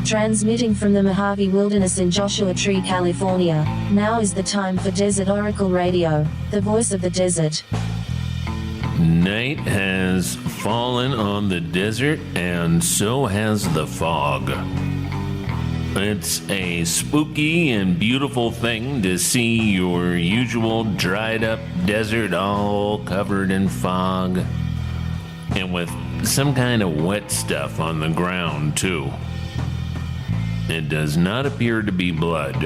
Transmitting from the Mojave Wilderness in Joshua Tree, California, now is the time for Desert Oracle Radio, the voice of the desert. Night has fallen on the desert, and so has the fog. It's a spooky and beautiful thing to see your usual dried-up desert all covered in fog, and with some kind of wet stuff on the ground, too. It does not appear to be blood.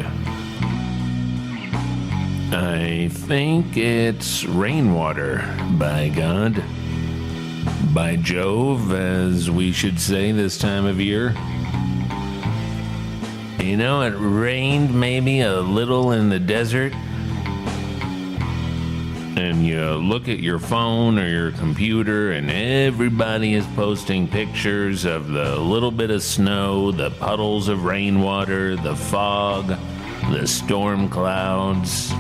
I think it's rainwater, by God. By Jove, as we should say this time of year. You know, it rained maybe a little in the desert, and you look at your phone or your computer and everybody is posting pictures of the little bit of snow, the puddles of rainwater, the fog, the storm clouds,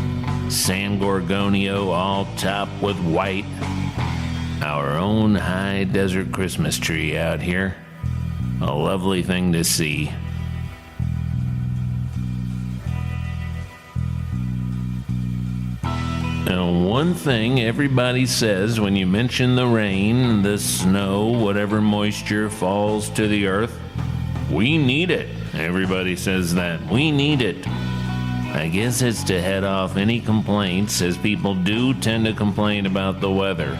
San Gorgonio all topped with white. Our own high desert Christmas tree out here. A lovely thing to see. Now, one thing everybody says when you mention the rain, the snow, whatever moisture falls to the earth, we need it. Everybody says that. We need it. I guess it's to head off any complaints, as people do tend to complain about the weather.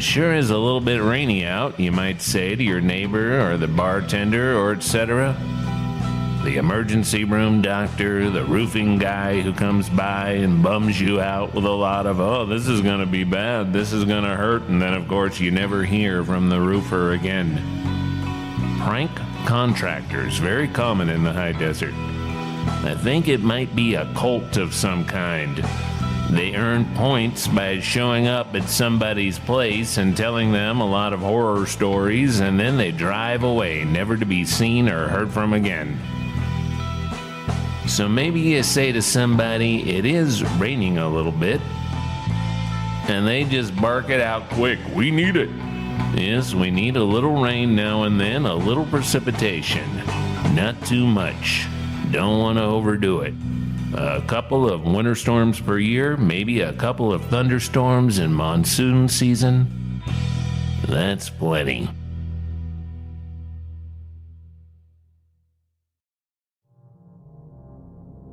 Sure is a little bit rainy out, you might say to your neighbor or the bartender or etc. The emergency room doctor, the roofing guy who comes by and bums you out with a lot of, oh, this is going to be bad, this is going to hurt, and then of course you never hear from the roofer again. Prank contractors, very common in the high desert. I think it might be a cult of some kind. They earn points by showing up at somebody's place and telling them a lot of horror stories, and then they drive away, never to be seen or heard from again. So maybe you say to somebody, it is raining a little bit, and they just bark it out quick, we need it. Yes, we need a little rain now and then, a little precipitation. Not too much. Don't want to overdo it. A couple of winter storms per year, maybe a couple of thunderstorms in monsoon season. That's plenty.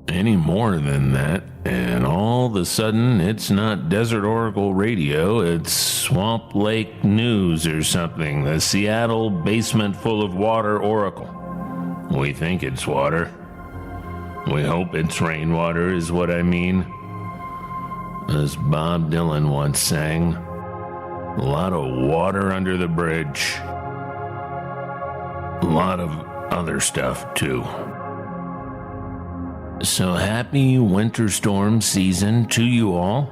Any more than that, and all of a sudden it's not Desert Oracle Radio, it's Swamp Lake News or something, the Seattle basement full of water oracle. We think it's water. We hope it's rainwater is what I mean. As Bob Dylan once sang, a lot of water under the bridge. A lot of other stuff too. So happy winter storm season to you all.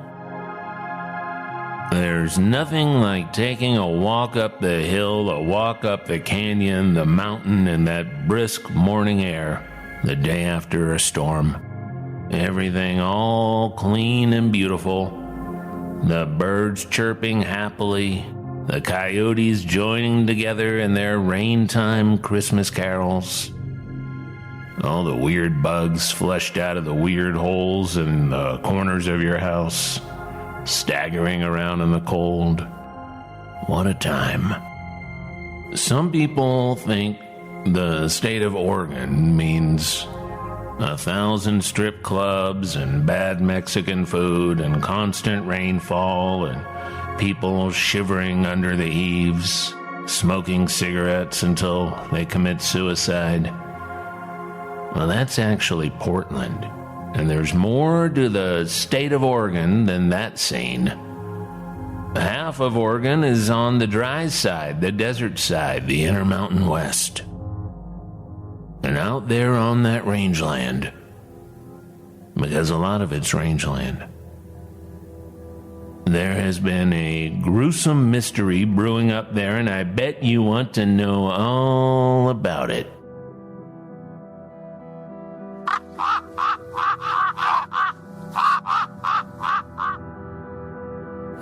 There's nothing like taking a walk up the hill, a walk up the canyon, the mountain, in that brisk morning air the day after a storm. Everything all clean and beautiful. The birds chirping happily, the coyotes joining together in their rain-time Christmas carols. All the weird bugs flushed out of the weird holes in the corners of your house, staggering around in the cold. What a time. Some people think the state of Oregon means 1,000 strip clubs and bad Mexican food and constant rainfall and people shivering under the eaves, smoking cigarettes until they commit suicide. Well, that's actually Portland, and there's more to the state of Oregon than that scene. Half of Oregon is on the dry side, the desert side, the Intermountain West. And out there on that rangeland, because a lot of it's rangeland, there has been a gruesome mystery brewing up there, and I bet you want to know all about it.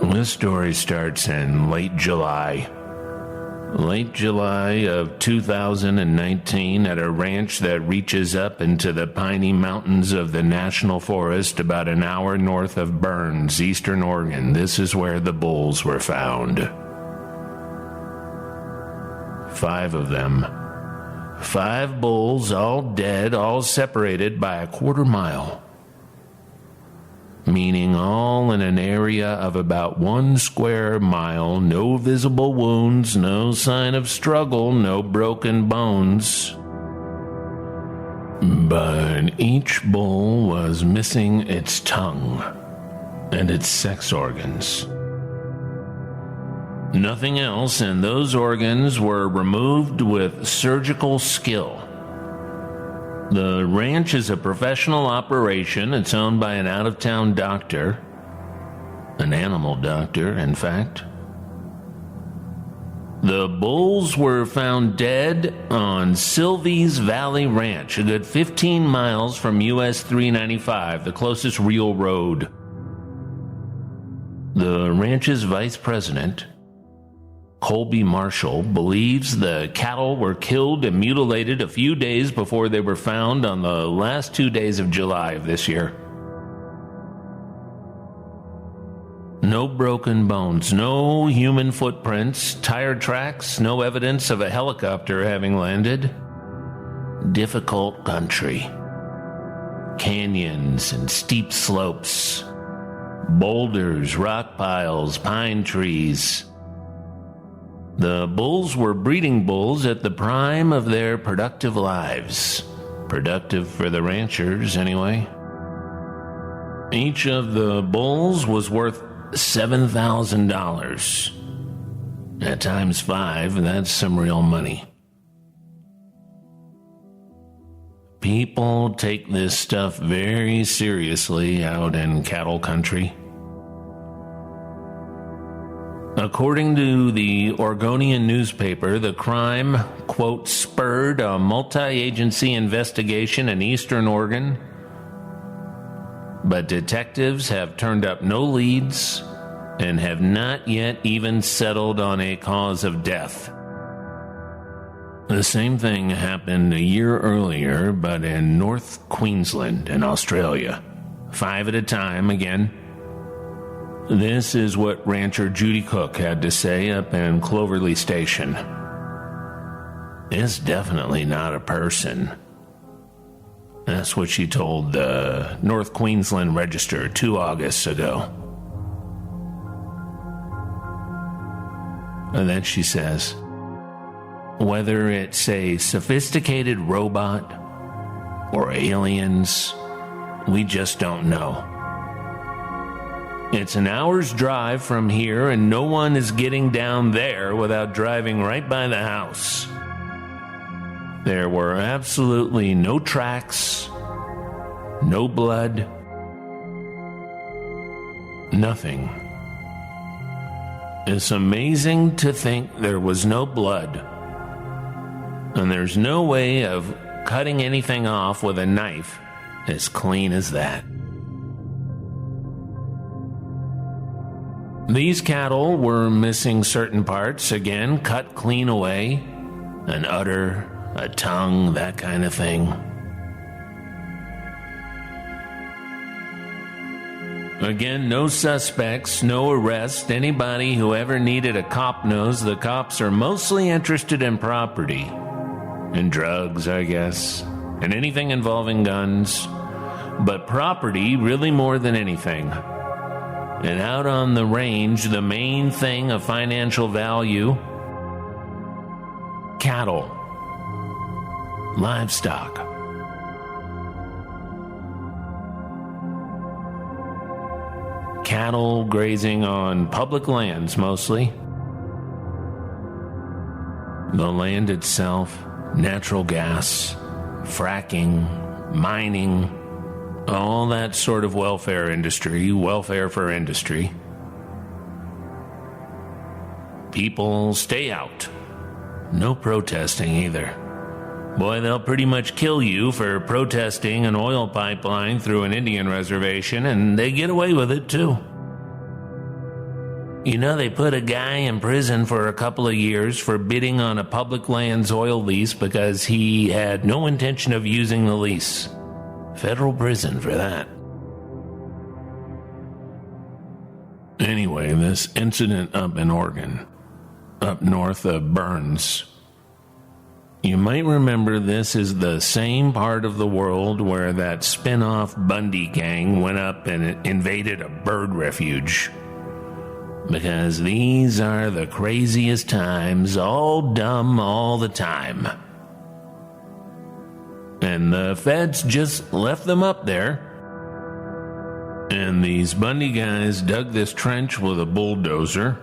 This story starts in late July. Late July of 2019 at a ranch that reaches up into the piney mountains of the National Forest about an hour north of Burns, Eastern Oregon. This is where the bulls were found. 5 of them. 5 bulls, all dead, all separated by a quarter mile. Meaning all in an area of about 1 square mile, no visible wounds, no sign of struggle, no broken bones. But each bull was missing its tongue and its sex organs. Nothing else, and those organs were removed with surgical skill. The ranch is a professional operation. It's owned by an out-of-town doctor. An animal doctor, in fact. The bulls were found dead on Sylvie's Valley Ranch, a good 15 miles from US 395, the closest real road. The ranch's vice president, Colby Marshall, believes the cattle were killed and mutilated a few days before they were found on the last 2 days of July of this year. No broken bones, no human footprints, tire tracks, no evidence of a helicopter having landed. Difficult country. Canyons and steep slopes. Boulders, rock piles, pine trees. The bulls were breeding bulls at the prime of their productive lives. Productive for the ranchers, anyway. Each of the bulls was worth $7,000. At times 5, that's some real money. People take this stuff very seriously out in cattle country. According to the Oregonian newspaper, the crime, quote, spurred a multi-agency investigation in Eastern Oregon, but detectives have turned up no leads and have not yet even settled on a cause of death. The same thing happened a year earlier, but in North Queensland in Australia. 5 at a time again. This is what rancher Judy Cook had to say up in Cloverleigh Station. It's definitely not a person. That's what she told the North Queensland Register 2 Augusts ago. And then she says, whether it's a sophisticated robot or aliens, we just don't know. It's an hour's drive from here, and no one is getting down there without driving right by the house. There were absolutely no tracks, no blood, nothing. It's amazing to think there was no blood, and there's no way of cutting anything off with a knife as clean as that. These cattle were missing certain parts, again, cut clean away, an udder, a tongue, that kind of thing. Again, no suspects, no arrest. Anybody who ever needed a cop knows the cops are mostly interested in property. And drugs, I guess. And anything involving guns. But property really more than anything. And out on the range, the main thing of financial value, cattle, livestock. Cattle grazing on public lands mostly. The land itself, natural gas, fracking, mining, all that sort of welfare for industry. People stay out. No protesting either. Boy, they'll pretty much kill you for protesting an oil pipeline through an Indian reservation, and they get away with it too. They put a guy in prison for a couple of years for bidding on a public lands oil lease because he had no intention of using the lease. Federal prison for that. Anyway, this incident up in Oregon, up north of Burns. You might remember this is the same part of the world where that spin-off Bundy gang went up and invaded a bird refuge. Because these are the craziest times, all dumb all the time. And the feds just left them up there. And these Bundy guys dug this trench with a bulldozer.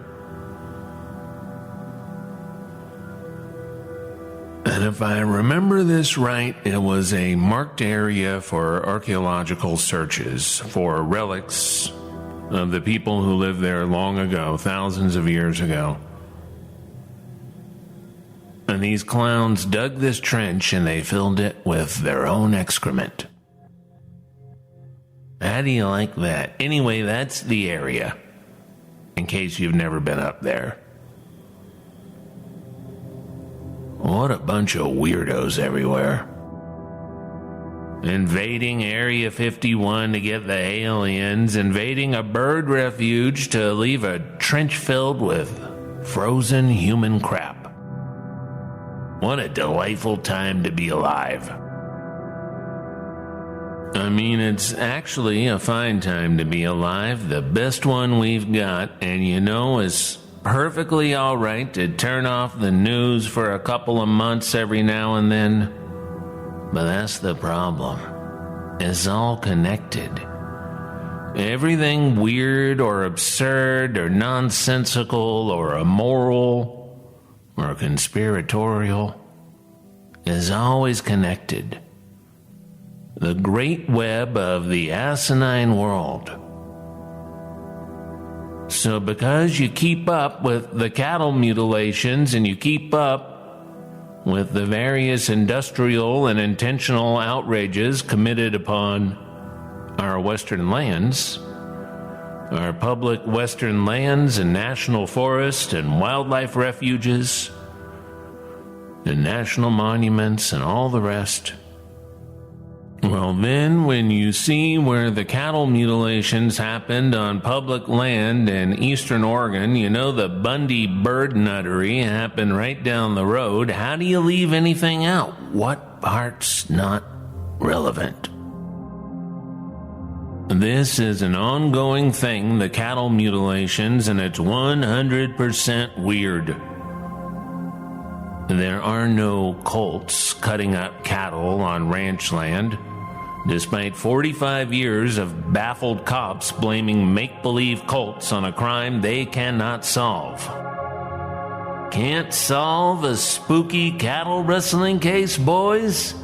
And if I remember this right, it was a marked area for archaeological searches for relics of the people who lived there long ago, thousands of years ago. And these clowns dug this trench and they filled it with their own excrement. How do you like that? Anyway, that's the area, in case you've never been up there. What a bunch of weirdos everywhere. Invading Area 51 to get the aliens, invading a bird refuge to leave a trench filled with frozen human crap. What a delightful time to be alive. I mean, it's actually a fine time to be alive, the best one we've got, and it's perfectly all right to turn off the news for a couple of months every now and then. But that's the problem. It's all connected. Everything weird or absurd or nonsensical or immoral or conspiratorial is always connected. The great web of the asinine world. So because you keep up with the cattle mutilations and you keep up with the various industrial and intentional outrages committed upon our western lands, our public western lands and national forests and wildlife refuges and national monuments and all the rest, well, then, when you see where the cattle mutilations happened on public land in eastern Oregon, the Bundy bird nuttery happened right down the road, how do you leave anything out? What part's not relevant? This is an ongoing thing, the cattle mutilations, and it's 100% weird. There are no cults cutting up cattle on ranch land. Despite 45 years of baffled cops blaming make-believe cults on a crime they cannot solve. Can't solve a spooky cattle rustling case, boys?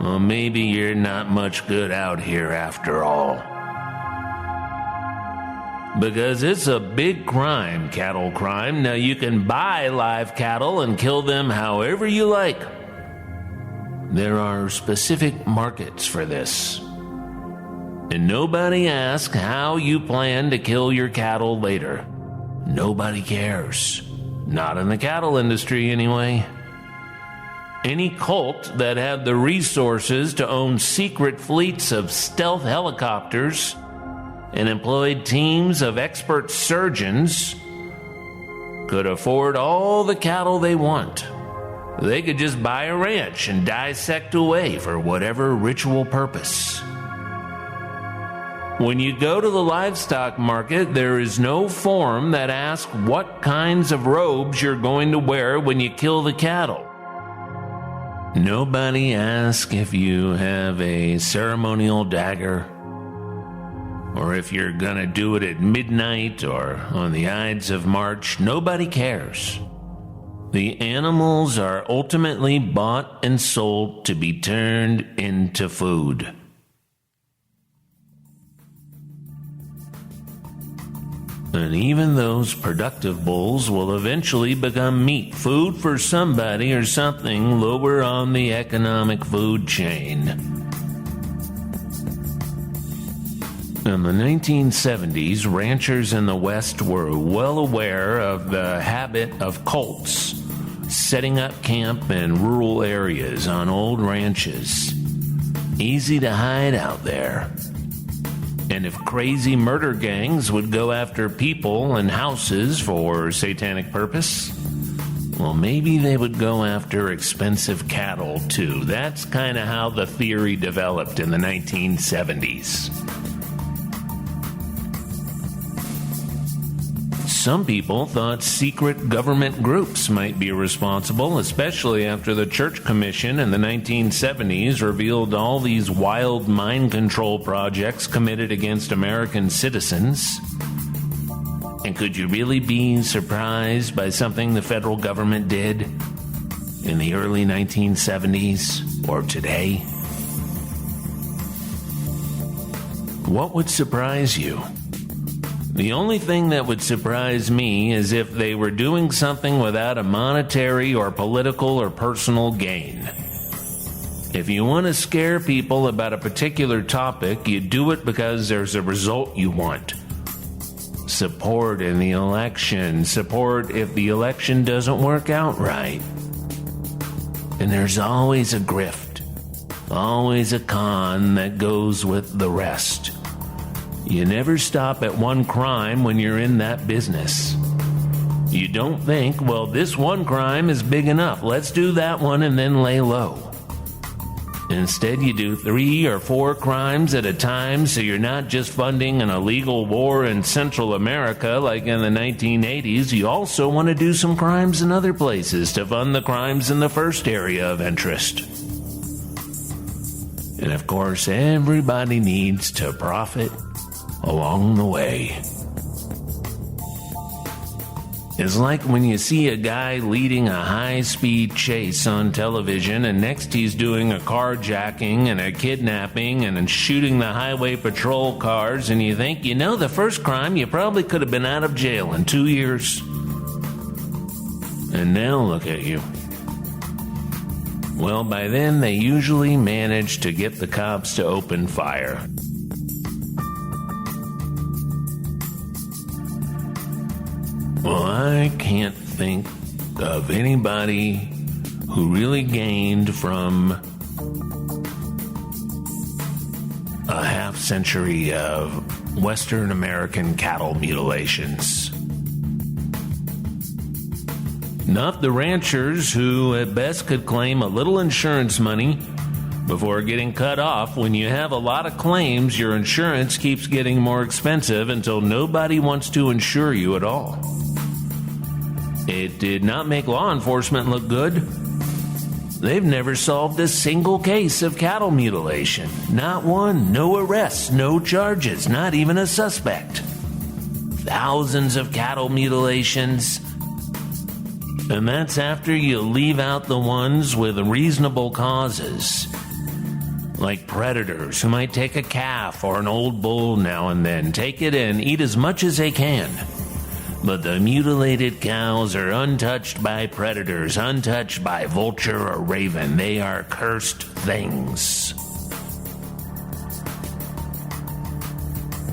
Well, maybe you're not much good out here after all. Because it's a big crime, cattle crime. Now you can buy live cattle and kill them however you like. There are specific markets for this. And nobody asks how you plan to kill your cattle later. Nobody cares. Not in the cattle industry, anyway. Any cult that had the resources to own secret fleets of stealth helicopters and employed teams of expert surgeons could afford all the cattle they want. They could just buy a ranch and dissect away for whatever ritual purpose. When you go to the livestock market, there is no form that asks what kinds of robes you're going to wear when you kill the cattle. Nobody asks if you have a ceremonial dagger, or if you're gonna do it at midnight or on the Ides of March. Nobody cares. The animals are ultimately bought and sold to be turned into food. And even those productive bulls will eventually become meat, food for somebody or something lower on the economic food chain. In the 1970s, ranchers in the West were well aware of the habit of cults setting up camp in rural areas on old ranches. Easy to hide out there. And if crazy murder gangs would go after people and houses for satanic purpose, well, maybe they would go after expensive cattle too. That's kind of how the theory developed in the 1970s. Some people thought secret government groups might be responsible, especially after the Church Commission in the 1970s revealed all these wild mind control projects committed against American citizens. And could you really be surprised by something the federal government did in the early 1970s or today? What would surprise you? The only thing that would surprise me is if they were doing something without a monetary or political or personal gain. If you want to scare people about a particular topic, you do it because there's a result you want. Support in the election, support if the election doesn't work out right. And there's always a grift, always a con that goes with the rest. You never stop at one crime when you're in that business. You don't think, well, this one crime is big enough. Let's do that one and then lay low. Instead, you do 3 or 4 crimes at a time, so you're not just funding an illegal war in Central America like in the 1980s. You also want to do some crimes in other places to fund the crimes in the first area of interest. And of course, everybody needs to profit along the way. It's like when you see a guy leading a high-speed chase on television and next he's doing a carjacking and a kidnapping and shooting the highway patrol cars, and you think, you know, the first crime you probably could have been out of jail in 2 years. And now look at you. Well, by then they usually manage to get the cops to open fire. Well, I can't think of anybody who really gained from a half century of Western American cattle mutilations. Not the ranchers who at best could claim a little insurance money before getting cut off. When you have a lot of claims, your insurance keeps getting more expensive until nobody wants to insure you at all. It did not make law enforcement look good. They've never solved a single case of cattle mutilation. Not one. No arrests, no charges, not even a suspect. Thousands of cattle mutilations. And that's after you leave out the ones with reasonable causes. Like predators who might take a calf or an old bull now and then, take it in, eat as much as they can. But the mutilated cows are untouched by predators, untouched by vulture or raven. They are cursed things.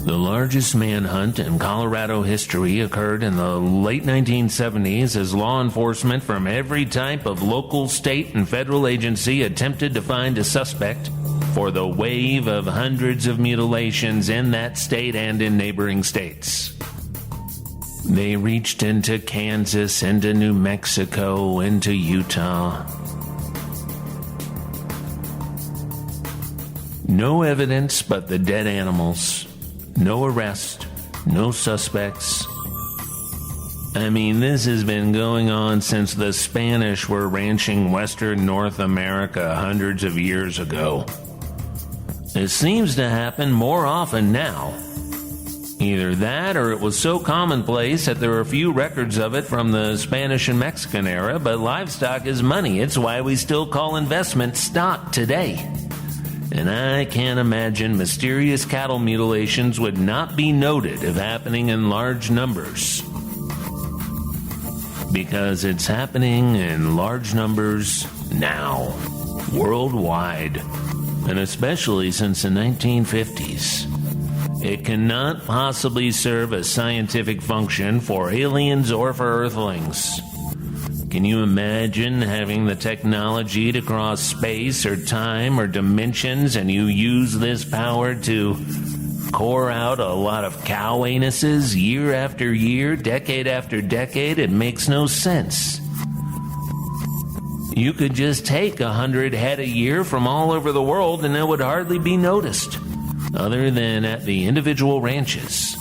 The largest manhunt in Colorado history occurred in the late 1970s as law enforcement from every type of local, state, and federal agency attempted to find a suspect for the wave of hundreds of mutilations in that state and in neighboring states. They reached into Kansas, into New Mexico, into Utah. No evidence but the dead animals. No arrest. No suspects. I mean, this has been going on since the Spanish were ranching Western North America hundreds of years ago. It seems to happen more often now. Either that, or it was so commonplace that there are few records of it from the Spanish and Mexican era, but livestock is money. It's why we still call investment stock today. And I can't imagine mysterious cattle mutilations would not be noted if happening in large numbers. Because it's happening in large numbers now, worldwide, and especially since the 1950s. It cannot possibly serve a scientific function for aliens or for Earthlings. Can you imagine having the technology to cross space or time or dimensions, and you use this power to core out a lot of cow anuses year after year, decade after decade? It makes no sense. You could just take 100 head a year from all over the world and it would hardly be noticed, other than at the individual ranches.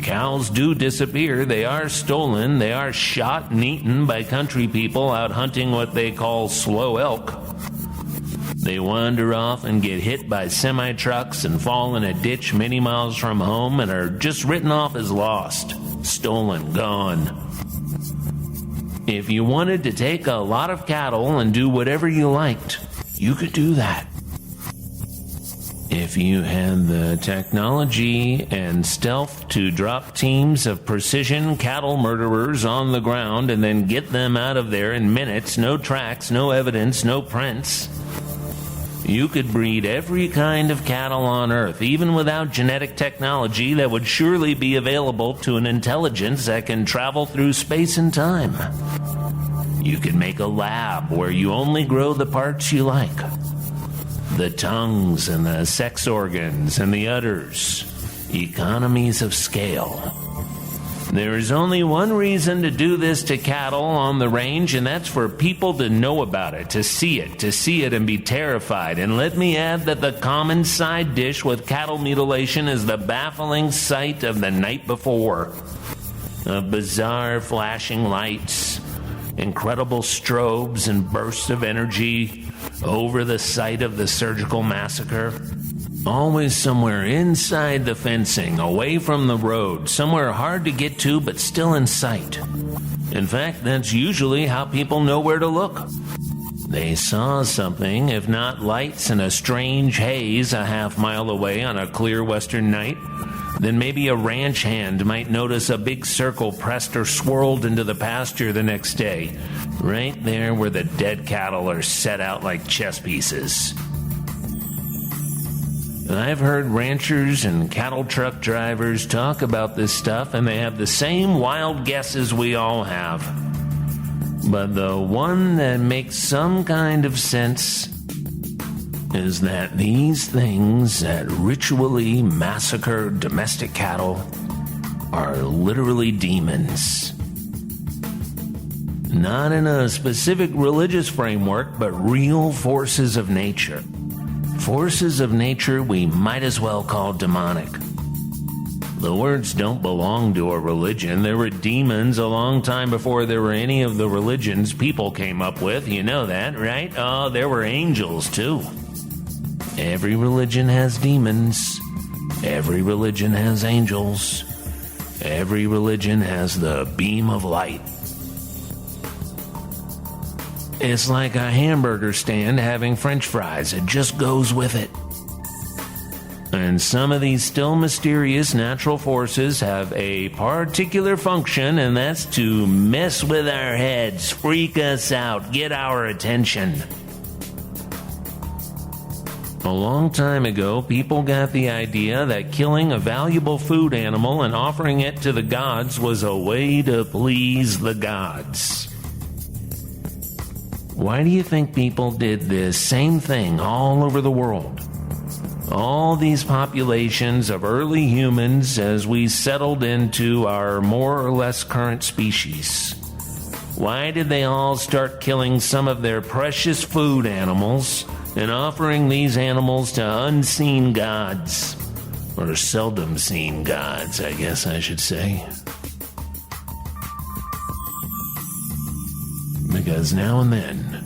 Cows do disappear, they are stolen, they are shot and eaten by country people out hunting what they call slow elk. They wander off and get hit by semi-trucks and fall in a ditch many miles from home and are just written off as lost, stolen, gone. If you wanted to take a lot of cattle and do whatever you liked, you could do that. If you had the technology and stealth to drop teams of precision cattle murderers on the ground and then get them out of there in minutes, no tracks, no evidence, no prints, you could breed every kind of cattle on Earth, even without genetic technology that would surely be available to an intelligence that can travel through space and time. You could make a lab where you only grow the parts you like. The tongues and the sex organs and the udders. Economies of scale. There is only one reason to do this to cattle on the range, and that's for people to know about it, to see it and be terrified. And let me add that the common side dish with cattle mutilation is the baffling sight of the night before. Of bizarre flashing lights, incredible strobes and bursts of energy over the site of the surgical massacre. Always somewhere inside the fencing, away from the road, somewhere hard to get to but still in sight. In fact, that's usually how people know where to look. They saw something, if not lights in a strange haze a half-mile away on a clear western night, then maybe a ranch hand might notice a big circle pressed or swirled into the pasture the next day, right there where the dead cattle are set out like chess pieces. I've heard ranchers and cattle truck drivers talk about this stuff, and they have the same wild guesses we all have. But the one that makes some kind of sense is that these things that ritually massacre domestic cattle are literally demons. Not in a specific religious framework, but real forces of nature. Forces of nature we might as well call demonic. The words don't belong to a religion. There were demons a long time before there were any of the religions people came up with. You know that, right? Oh, there were angels too. Every religion has demons. Every religion has angels. Every religion has the beam of light. It's like a hamburger stand having French fries. It just goes with it. And some of these still mysterious natural forces have a particular function, and that's to mess with our heads, freak us out, get our attention. A long time ago, people got the idea that killing a valuable food animal and offering it to the gods was a way to please the gods. Why do you think people did this same thing all over the world? All these populations of early humans as we settled into our more or less current species. Why did they all start killing some of their precious food animals and offering these animals to unseen gods? Or seldom seen gods, I guess I should say. Because now and then,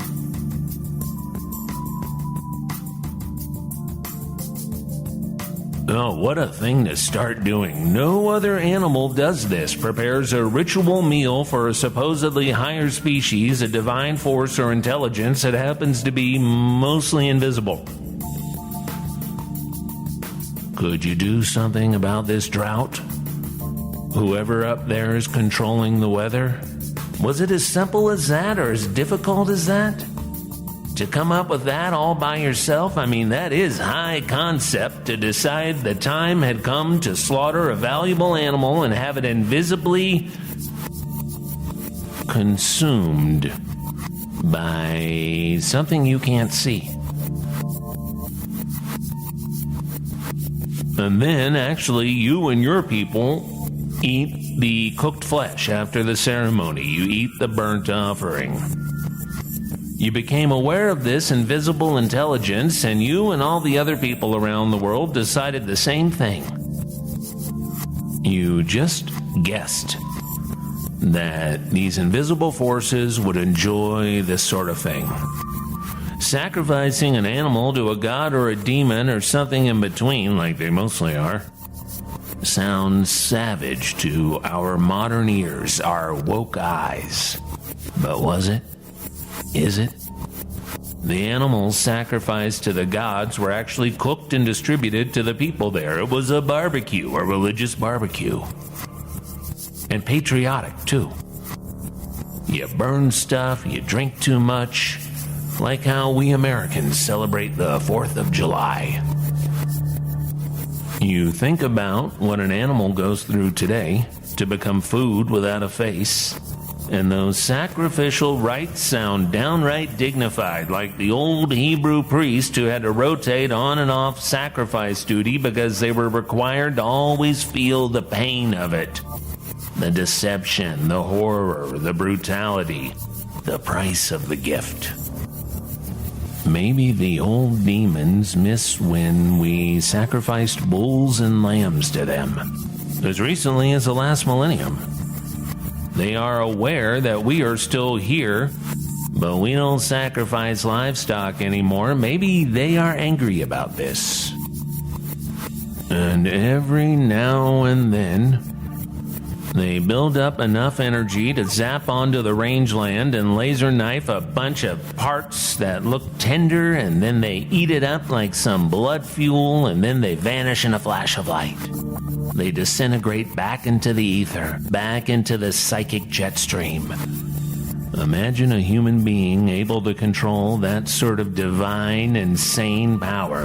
oh, what a thing to start doing. No other animal does this, prepares a ritual meal for a supposedly higher species, a divine force or intelligence that happens to be mostly invisible. Could you do something about this drought? Whoever up there is controlling the weather? Was it as simple as that or as difficult as that? To come up with that all by yourself, I mean, that is high concept to decide the time had come to slaughter a valuable animal and have it invisibly consumed by something you can't see. And then, actually, you and your people eat the cooked flesh after the ceremony. You eat the burnt offering. You became aware of this invisible intelligence, and you and all the other people around the world decided the same thing. You just guessed that these invisible forces would enjoy this sort of thing. Sacrificing an animal to a god or a demon or something in between, like they mostly are, sounds savage to our modern ears, our woke eyes. But was it? Is it? The animals sacrificed to the gods were actually cooked and distributed to the people there. It was a barbecue, a religious barbecue. And patriotic, too. You burn stuff, you drink too much, like how we Americans celebrate the 4th of July. You think about what an animal goes through today to become food without a face, and those sacrificial rites sound downright dignified, like the old Hebrew priest who had to rotate on and off sacrifice duty because they were required to always feel the pain of it. The deception, the horror, the brutality, the price of the gift. Maybe the old demons miss when we sacrificed bulls and lambs to them. As recently as the last millennium. They are aware that we are still here, but we don't sacrifice livestock anymore. Maybe they are angry about this. And every now and then, they build up enough energy to zap onto the rangeland and laser knife a bunch of parts that look tender, and then they eat it up like some blood fuel, and then they vanish in a flash of light. They disintegrate back into the ether, back into the psychic jet stream. Imagine a human being able to control that sort of divine, insane power.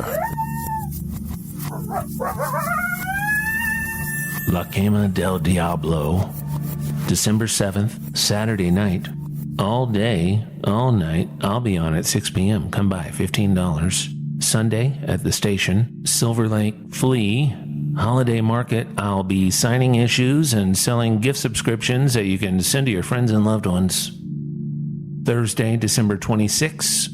La Quema del Diablo, December 7th, Saturday night. All day, all night, I'll be on at 6 p.m. Come by, $15. Sunday at the station, Silver Lake Flea Holiday Market. I'll be signing issues and selling gift subscriptions that you can send to your friends and loved ones. Thursday, December 26th.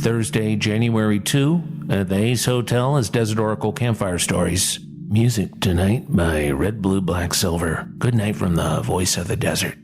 Thursday, January 2, at the Ace Hotel is Desert Oracle Campfire Stories. Music tonight by Red, Blue, Black, Silver. Good night from the voice of the desert.